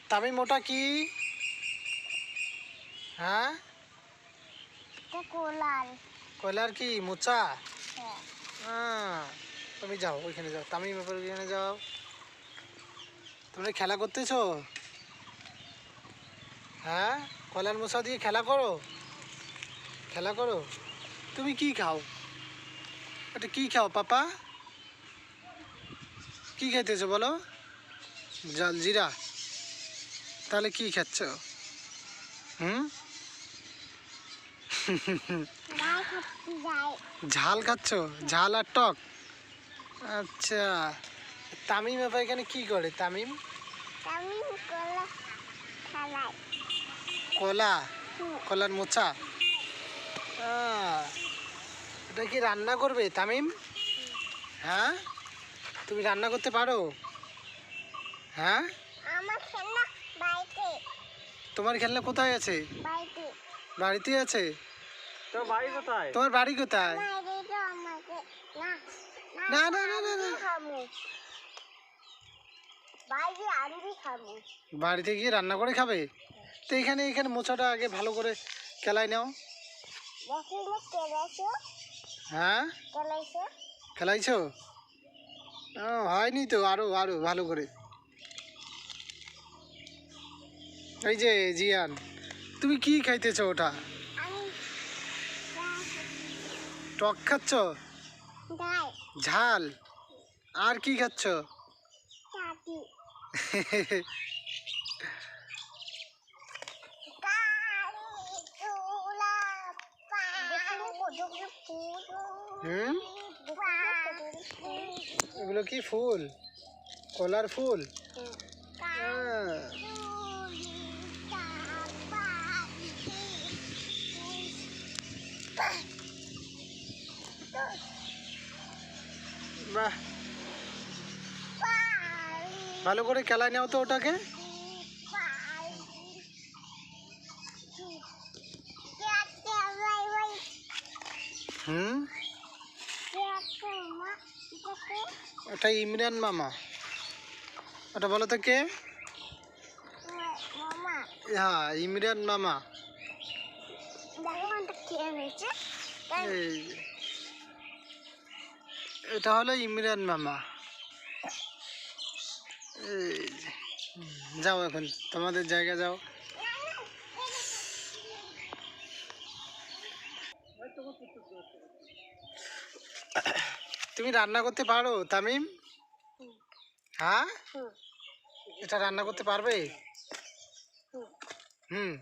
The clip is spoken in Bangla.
তামিম ওটা কি? হ্যাঁ, কয়লার কি মোচা? তুমি যাও ওইখানে যাও, তামিম ওইখানে যাও। তোমরা খেলা করতেছো? হ্যাঁ, কয়লার মোচা দিয়ে খেলা করো, খেলা করো। তুমি কি খাও? এটা কি খাও পাপা? কি খাইতেছো বলো? জলজিরা? তাহলে কি খাচ্ছ? হুম ঝাল খাচ্ছ? ঝাল আর টক? আচ্ছা, তামিম আপা এখানে কি করে? তামিম কলা, কলার মোচা। এটা কি রান্না করবে তামিম? হ্যাঁ, তুমি রান্না করতে পারো? হ্যাঁ, তোমার খেলনা কোথায় আছে? বাড়িতে আছে। তোর বাড়ি কোথায়? তোমার বাড়ি কোথায়? না না না না না, বাড়িতে গিয়ে রান্না করে খাবে? তো এখানে এখানে মোচাটা আগে ভালো করে কেলাই নাও। হ্যাঁ, খেলাইছো? হয়নি তো, আরো আরো ভালো করে। এই যে জিয়ান, তুমি কি খাইতেছো ওটা? টক খাচ্ছ? ঝাল? আর কি খাচ্ছ? হুম, এগুলো কি ফুল? কলার ফুল? বাহ, ভালো করে খেলায় নাও তো ওটাকে। হুম, ওটা ইমরান মামা। ওটা বলো তো কে? হ্যাঁ, ইমরান মামা। এটা হলো ইমরান মামা। যাও এখন তোমাদের জায়গা যাও। তুমি রান্না করতে পারো তামিম? হ্যাঁ, এটা রান্না করতে পারবে? হুম।